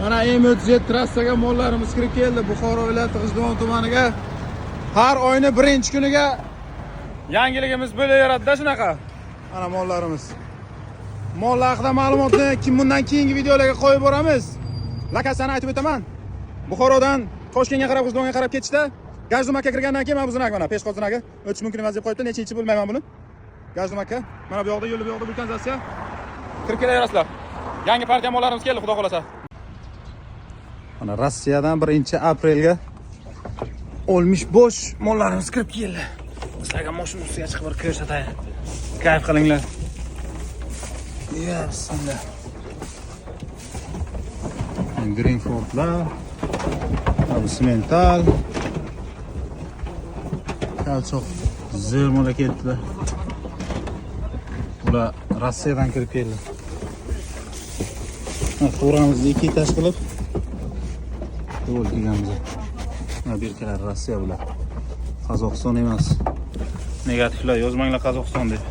Mana M37 trassaga mollarimiz kirib keldi. Buxoro viloyati G'ijduvon tumaniga har oyning birinchi kuniga yangiligimiz bo'laveradi-da shunaqa. Mana mollarimiz. Mollar haqida ma'lumotni bundan keyingi videolarga qo'yib boramiz. Lokasiyani aytib o'taman. Buxorodan Toshkentga qarab, G'ijduvonga qarab ketishda Gajdum aka kirgandan keyin mana bu zinak mana peshqoz zinagi o'tish mumkin emas deb qo'yibdi. Nechinchi bilmayman buni. Gajdum aka. Mana bu yoqda yo'l, bu yoqda vulkanizatsiya. Kirib kelaverasizlar. Yangi partiya mollarimiz keldi, xudo xolasa. Mana Rossiyadan 1-aprelga olmish bo'sh mollarimiz kirib keldi. Sizlarga mashina ustiga chiqib bir ko'rsatayin. Kayf qilinglar. Bismillah. Greenfordlar, bu simental, kalchoq zermola ketdilar. Ular Rossiyadan kirib keldi. To'ramizni ikki etash qilib yo'l kelganmiz. Mana berkalar Rossiya bular. Qozog'iston emas. Negativlar yozmanglar Qozog'iston deb.